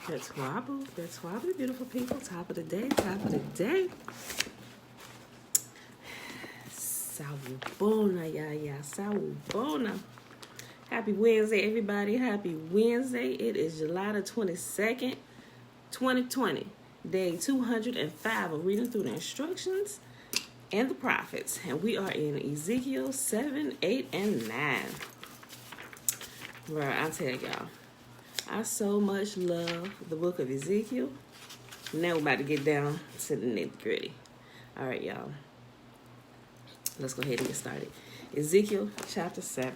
That's Wabu. That's Wabu, beautiful people. Top of the day. Top of the day. Sawubona, ya. Sawubona. Happy Wednesday, everybody. Happy Wednesday. It is July the 22nd, 2020. Day 205 of reading through the instructions and the prophets. And we are in Ezekiel 7, 8, and 9. Bro, I tell y'all, I so much love the book of Ezekiel. Now we're about to get down to the nitty gritty. All right, y'all. Let's go ahead and get started. Ezekiel chapter 7.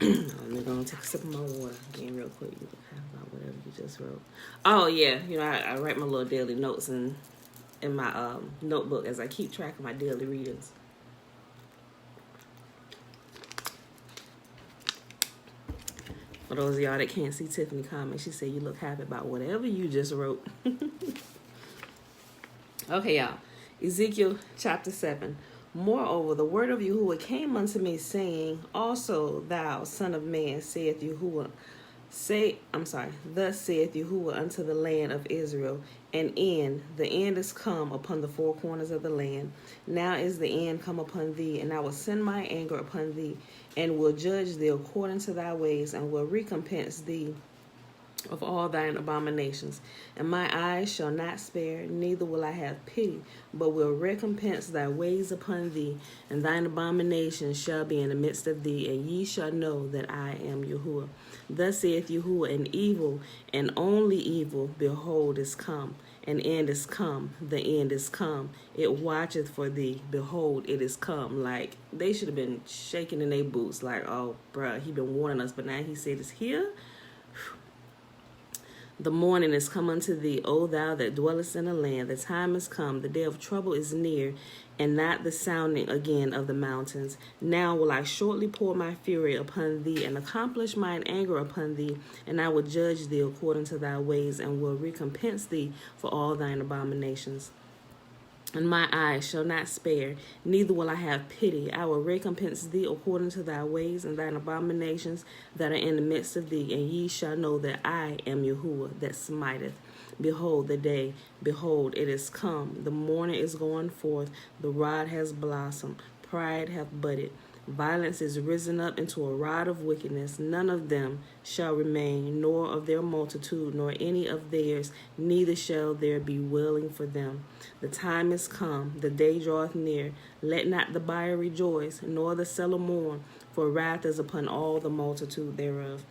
Let me go and take a sip of my water again real quick. You can have about whatever you just wrote. Oh, yeah. You know, I write my little daily notes in my notebook as I keep track of my daily readings. For those of y'all that can't see Tiffany comment, she said you look happy about whatever you just wrote. Okay, y'all. Ezekiel chapter 7. Moreover, the word of Yahuwah came unto me, saying, Also thou, son of man, thus saith Yahuwah unto the land of Israel, the end is come upon the four corners of the land. Now is the end come upon thee, and I will send my anger upon thee, and will judge thee according to thy ways, and will recompense thee of all thine abominations. And my eyes shall not spare, neither will I have pity, but will recompense thy ways upon thee, and thine abominations shall be in the midst of thee, and ye shall know that I am Yahuwah. Thus saith Yahuwah, an evil, and only evil, behold, is come. An end is come, the end is come. It watcheth for thee, behold, it is come. Like, they should have been shaking in their boots, like, oh, bruh, he been warning us, but now he said it's here. The morning is come unto thee, O thou that dwellest in the land. The time is come, the day of trouble is near, and not the sounding again of the mountains. Now will I shortly pour my fury upon thee, and accomplish mine anger upon thee, and I will judge thee according to thy ways, and will recompense thee for all thine abominations. And my eyes shall not spare, neither will I have pity. I will recompense thee according to thy ways and thine abominations that are in the midst of thee. And ye shall know that I am Yahuwah that smiteth. Behold the day, behold, it is come. The morning is going forth, the rod has blossomed, pride hath budded. Violence is risen up into a rod of wickedness. None of them shall remain, nor of their multitude, nor any of theirs, neither shall there be wailing for them. The time is come, the day draweth near. Let not the buyer rejoice, nor the seller mourn, for wrath is upon all the multitude thereof.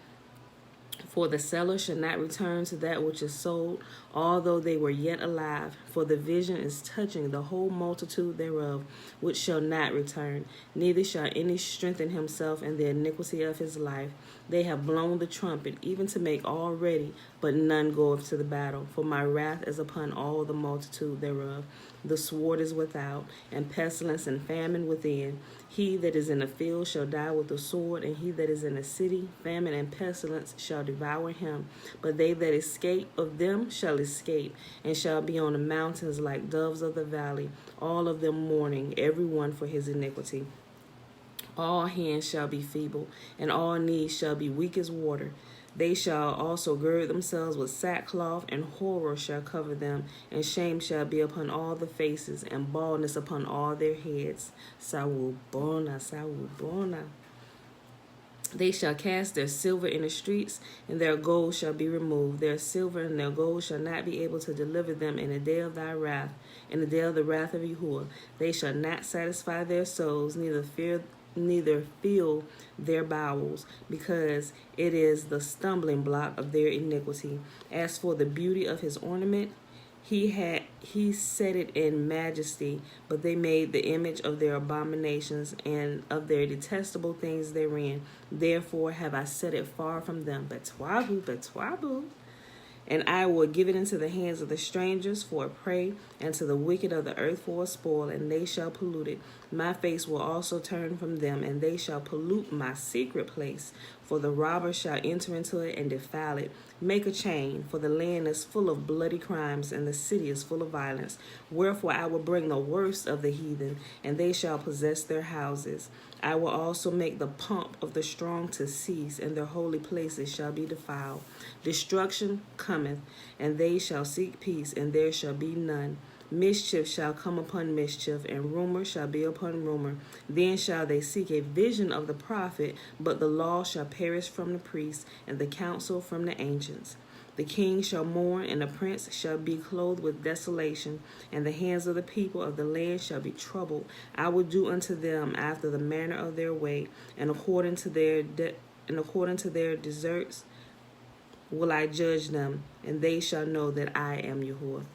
For the seller shall not return to that which is sold, although they were yet alive. For the vision is touching the whole multitude thereof, which shall not return. Neither shall any strengthen himself in the iniquity of his life. They have blown the trumpet, even to make all ready, but none goeth to the battle. For my wrath is upon all the multitude thereof. The sword is without, and pestilence and famine within. He that is in the field shall die with the sword, and he that is in the city, famine and pestilence shall devour him. But they that escape of them shall escape, and shall be on the mountains like doves of the valley, all of them mourning, every one for his iniquity. All hands shall be feeble, and all knees shall be weak as water. They shall also gird themselves with sackcloth, and horror shall cover them, and shame shall be upon all the faces, and baldness upon all their heads. Sawubona, sawubona. They shall cast their silver in the streets, and their gold shall be removed. Their silver and their gold shall not be able to deliver them in the day of thy wrath, in the day of the wrath of Yahuwah. They shall not satisfy their souls, neither fill their bowels, because it is the stumbling block of their iniquity. As for the beauty of his ornament, he set it in majesty, but they made the image of their abominations and of their detestable things therein. Therefore have I set it far from them. Betwabu. And I will give it into the hands of the strangers for a prey, and to the wicked of the earth for a spoil, and they shall pollute it. My face will also turn from them, and they shall pollute my secret place. For the robber shall enter into it and defile it. Make a chain, for the land is full of bloody crimes, and the city is full of violence. Wherefore I will bring the worst of the heathen, and they shall possess their houses. I will also make the pomp of the strong to cease, and their holy places shall be defiled. Destruction cometh, and they shall seek peace, and there shall be none. Mischief shall come upon mischief, and rumor shall be upon rumor. Then shall they seek a vision of the prophet, but the law shall perish from the priests, and the counsel from the ancients. The king shall mourn, and the prince shall be clothed with desolation, and the hands of the people of the land shall be troubled. I will do unto them after the manner of their way, and according to their deserts will I judge them, and they shall know that I am Yahuwah.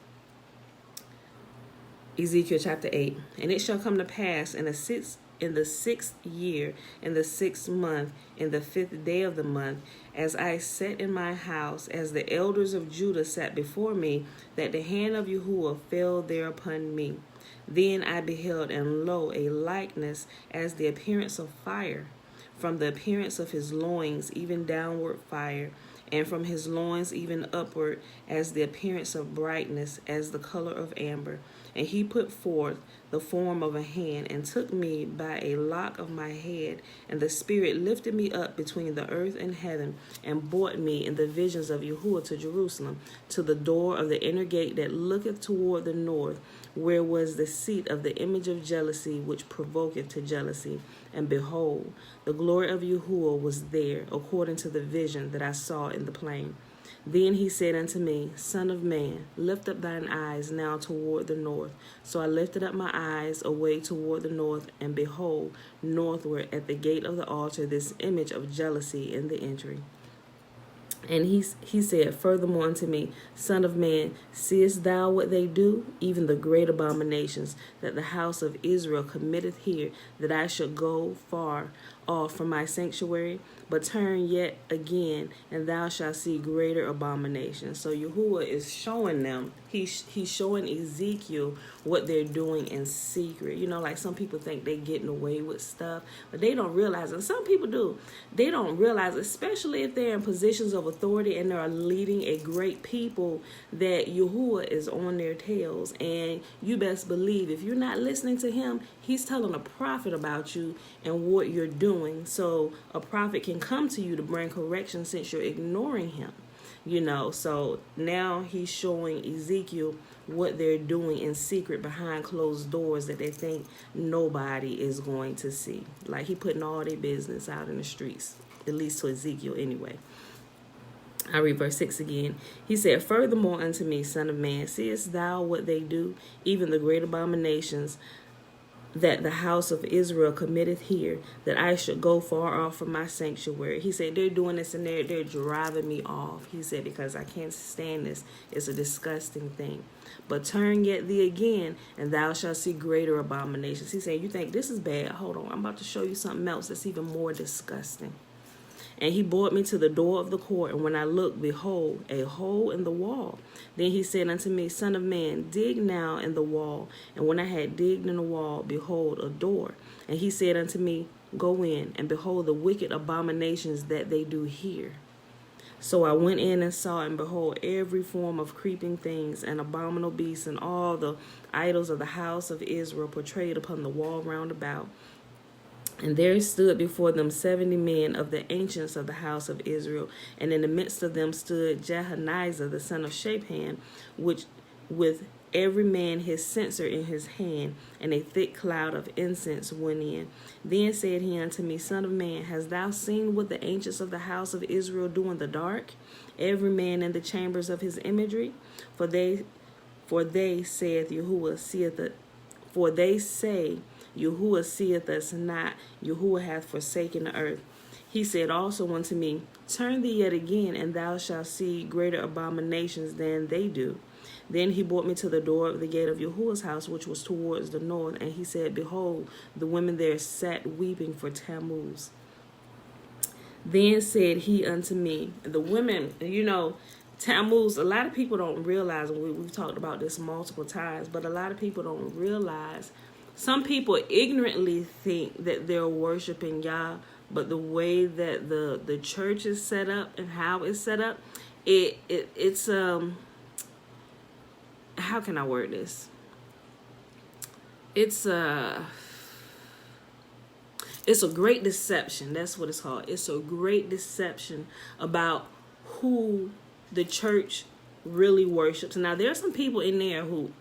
Ezekiel chapter 8. And it shall come to pass in the sixth year, in the 6th month, in the 5th day of the month, as I sat in my house, as the elders of Judah sat before me, that the hand of Yahuwah fell there upon me. Then I beheld, and lo, a likeness as the appearance of fire, from the appearance of his loins, even downward fire, and from his loins even upward, as the appearance of brightness, as the color of amber. And he put forth the form of a hand, and took me by a lock of my head, and the Spirit lifted me up between the earth and heaven, and brought me in the visions of Yahuwah to Jerusalem, to the door of the inner gate that looketh toward the north, where was the seat of the image of jealousy, which provoketh to jealousy. And behold, the glory of Yahuwah was there, according to the vision that I saw in the plain. Then he said unto me, Son of man, lift up thine eyes now toward the north. So I lifted up my eyes away toward the north, and behold, northward at the gate of the altar this image of jealousy in the entry. And he said furthermore unto me, Son of man, seest thou what they do, even the great abominations that the house of Israel committeth here, that I should go far off from my sanctuary? But turn yet again, and thou shalt see greater abominations. So Yahuwah is showing them, he's showing Ezekiel what they're doing in secret. You know, like some people think they're getting away with stuff, but they don't realize, and some people do, they don't realize, especially if they're in positions of authority and they're leading a great people, that Yahuwah is on their tails. And you best believe, if you're not listening to him, he's telling a prophet about you and what you're doing. So a prophet can come to you to bring correction since you're ignoring him. You know, so now he's showing Ezekiel what they're doing in secret behind closed doors that they think nobody is going to see. Like he putting all their business out in the streets, at least to Ezekiel anyway. I read verse 6 again. He said, Furthermore unto me, Son of man, seest thou what they do, even the great abominations that the house of Israel committeth here, that I should go far off from my sanctuary? He said, they're doing this and they're driving me off. He said, because I can't stand this. It's a disgusting thing. But turn yet thee again, and thou shalt see greater abominations. He said, you think this is bad? Hold on, I'm about to show you something else that's even more disgusting. And he brought me to the door of the court, and when I looked, behold, a hole in the wall. Then he said unto me, Son of man, dig now in the wall. And when I had digged in the wall, behold, a door. And he said unto me, Go in, and behold the wicked abominations that they do here. So I went in and saw, and behold, every form of creeping things and abominable beasts, and all the idols of the house of Israel portrayed upon the wall round about. And there stood before them 70 men of the ancients of the house of Israel, and in the midst of them stood Jehaniah the son of Shaphan, which with every man his censer in his hand, and a thick cloud of incense went in. Then said he unto me, Son of man, hast thou seen what the ancients of the house of Israel do in the dark, every man in the chambers of his imagery? For they saith Yahuwah seeth it. For they say, Yahuwah seeth us not, Yahuwah hath forsaken the earth. He said also unto me, Turn thee yet again, and thou shalt see greater abominations than they do. Then he brought me to the door of the gate of Yahuwah's house, which was towards the north, and he said, Behold, the women there sat weeping for Tammuz. Then said he unto me, the women, you know, Tammuz, a lot of people don't realize, and we've talked about this multiple times, but a lot of people don't realize, some people ignorantly think that they're worshiping Yah, but the way that the church is set up and how it's set up, it's how can I word this? It's a great deception. That's what it's called. It's a great deception about who the church really worships. Now, there are some people in there who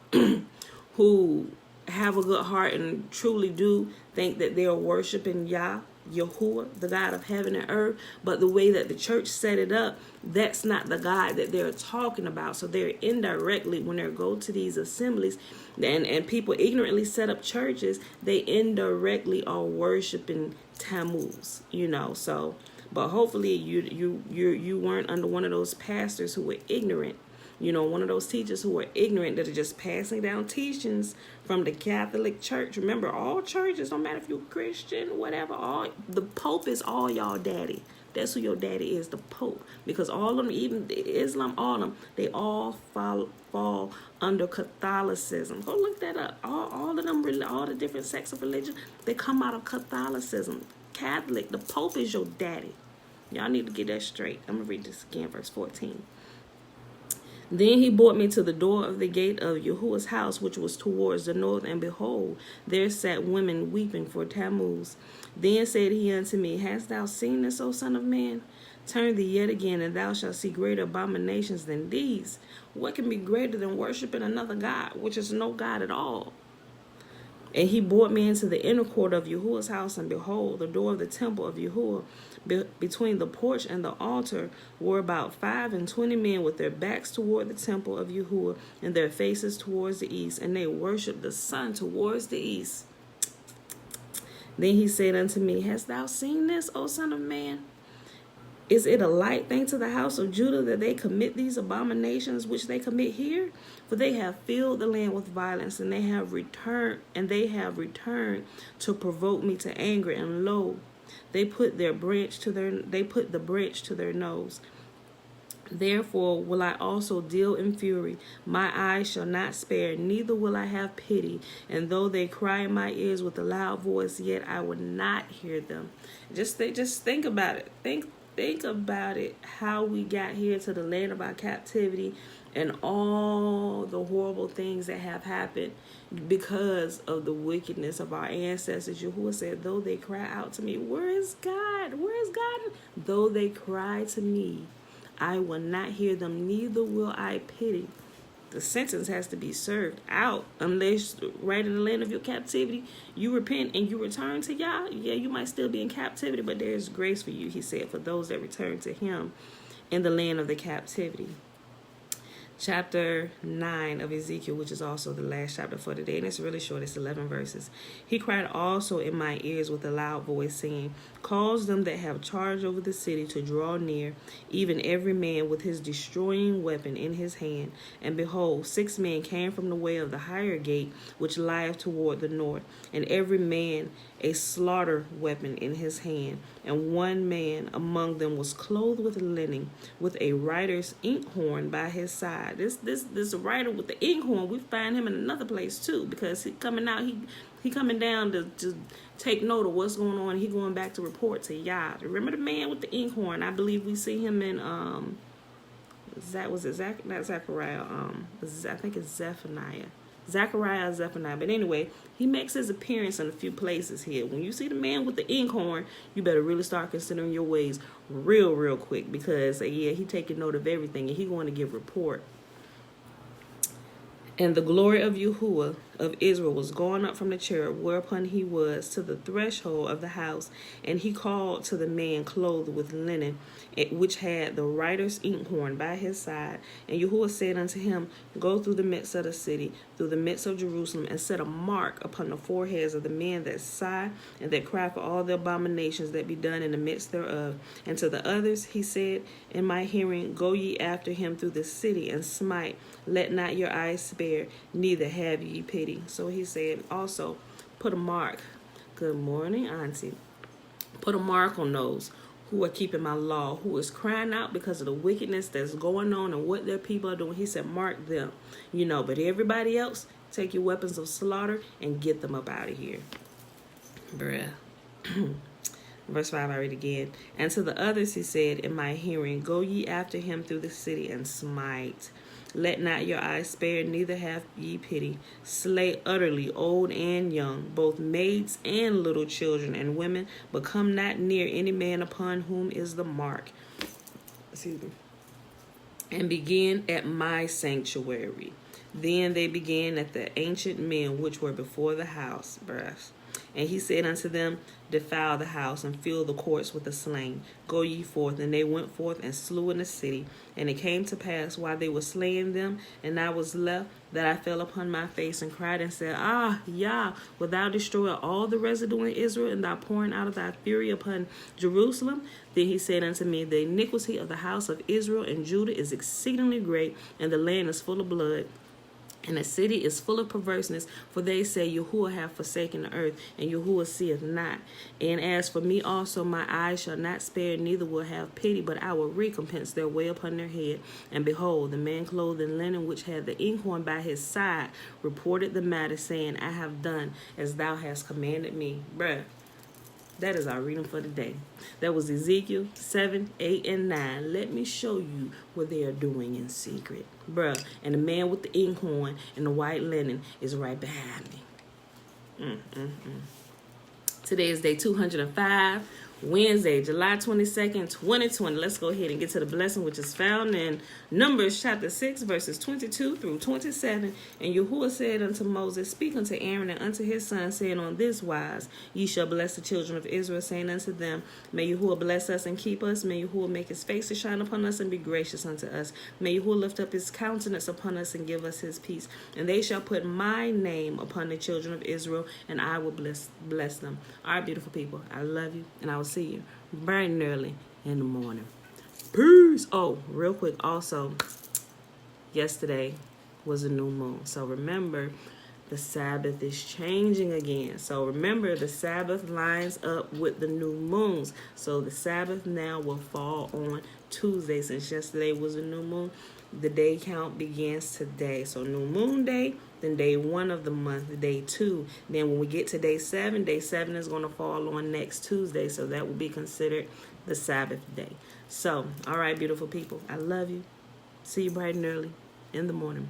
who have a good heart and truly do think that they're worshiping Yahuwah, the God of heaven and earth, but the way that the church set it up, that's not the God that they're talking about. So they're indirectly, when they go to these assemblies and people ignorantly set up churches, they indirectly are worshiping Tammuz, so. But hopefully you weren't under one of those pastors who were ignorant, one of those teachers who were ignorant that are just passing down teachings from the Catholic Church. Remember, all churches, no matter if you're Christian, whatever, the Pope is all y'all daddy. That's who your daddy is, the Pope. Because all of them, even Islam, all of them, they all fall under Catholicism. Go look that up. All of them, all the different sects of religion, they come out of Catholicism. Catholic, the Pope is your daddy. Y'all need to get that straight. I'm going to read this again, verse 14. Then he brought me to the door of the gate of Yahuwah's house, which was towards the north, and behold, there sat women weeping for Tammuz. Then said he unto me, Hast thou seen this, O son of man? Turn thee yet again, and thou shalt see greater abominations than these. What can be greater than worshiping another God, which is no God at all? And he brought me into the inner court of Yahuwah's house, and behold, the door of the temple of Yahuwah, between the porch and the altar, were about 25 men with their backs toward the temple of Yahuwah, and their faces towards the east, and they worshipped the sun towards the east. Then he said unto me, Hast thou seen this, O son of man? Is it a light thing to the house of Judah that they commit these abominations which they commit here? For they have filled the land with violence, and they have returned to provoke me to anger, and lo, they put the branch to their nose. Therefore will I also deal in fury. My eyes shall not spare, neither will I have pity. And though they cry in my ears with a loud voice, yet I will not hear them. Just think about it. Think about it, how we got here to the land of our captivity and all the horrible things that have happened because of the wickedness of our ancestors. Yahuwah said, though they cry out to me, where is God? Where is God? Though they cry to me, I will not hear them, neither will I pity. The sentence has to be served out unless right in the land of your captivity, you repent and you return to Yah. Yeah, you might still be in captivity, but there is grace for you, he said, for those that return to him in the land of the captivity. Chapter 9 of Ezekiel, which is also the last chapter for today, and it's really short, it's 11 verses. He cried also in my ears with a loud voice, saying, Cause them that have charge over the city to draw near, even every man with his destroying weapon in his hand. And behold, 6 men came from the way of the higher gate, which lieth toward the north, and every man a slaughter weapon in his hand. And one man among them was clothed with linen, with a writer's inkhorn by his side. This writer with the inkhorn, we find him in another place too, because he coming out, he coming down to take note of what's going on. He going back to report to Yah. Remember the man with the inkhorn? I believe we see him in not Zechariah. I think it's Zephaniah. Zechariah or Zephaniah. But anyway, he makes his appearance in a few places here. When you see the man with the inkhorn, you better really start considering your ways real quick, because he taking note of everything and he going to give report. And the glory of Yahuwah of Israel was gone up from the cherub whereupon he was to the threshold of the house, and he called to the man clothed with linen, which had the writer's inkhorn by his side. And Yahuwah said unto him, Go through the midst of the city, through the midst of Jerusalem, and set a mark upon the foreheads of the men that sigh and that cry for all the abominations that be done in the midst thereof. And to the others he said in my hearing, Go ye after him through the city, and smite. Let not your eyes spare, neither have ye pity. So he said, also put a mark. Good morning, Auntie. Put a mark on those who are keeping my law, who is crying out because of the wickedness that's going on and what their people are doing. He said, mark them, but everybody else, take your weapons of slaughter and get them up out of here. Bruh. Verse 5, I read again. And to the others he said in my hearing, go ye after him through the city and smite. Let not your eyes spare, neither have ye pity. Slay utterly old and young, both maids and little children and women, but come not near any man upon whom is the mark. Excuse me. And begin at my sanctuary. Then they began at the ancient men which were before the house. Bruh. And he said unto them, defile the house and fill the courts with the slain. Go ye forth. And they went forth and slew in the city. And it came to pass while they were slaying them, and I was left, that I fell upon my face and cried and said, Ah, Yah, wilt thou destroy all the residue in Israel, and thou pouring out of thy fury upon Jerusalem? Then he said unto me, the iniquity of the house of Israel and Judah is exceedingly great, and the land is full of blood. And the city is full of perverseness, for they say, Yahuwah hath forsaken the earth, and Yahuwah seeth not. And as for me also, my eyes shall not spare, neither will have pity, but I will recompense their way upon their head. And behold, the man clothed in linen, which had the inkhorn by his side, reported the matter, saying, I have done as thou hast commanded me. Bruh. That is our reading for today. That was Ezekiel 7, 8, and 9. Let me show you what they are doing in secret. Bruh, and the man with the inkhorn and the white linen is right behind me. Today is day 205, Wednesday, July 22nd, 2020. Let's go ahead and get to the blessing, which is found in Numbers chapter 6, verses 22 through 27. And Yahuwah said unto Moses, speak unto Aaron and unto his son, saying, on this wise ye shall bless the children of Israel, saying unto them, may Yahuwah bless us and keep us. May Yahuwah make his face to shine upon us and be gracious unto us. May Yahuwah lift up his countenance upon us and give us his peace. And they shall put my name upon the children of Israel, and I will bless them. All right, beautiful people, I love you, and I will see you bright and early in the morning. Peace. Oh, real quick, also, yesterday was a new moon. So remember, the Sabbath is changing again. So remember, the Sabbath lines up with the new moons. So the Sabbath now will fall on Tuesday. Since yesterday was a new moon, the day count begins today. So new moon day, then day 1 of the month, day 2. Then when we get to day 7 is going to fall on next Tuesday. So that will be considered the Sabbath day. So, all right, beautiful people, I love you. See you bright and early in the morning.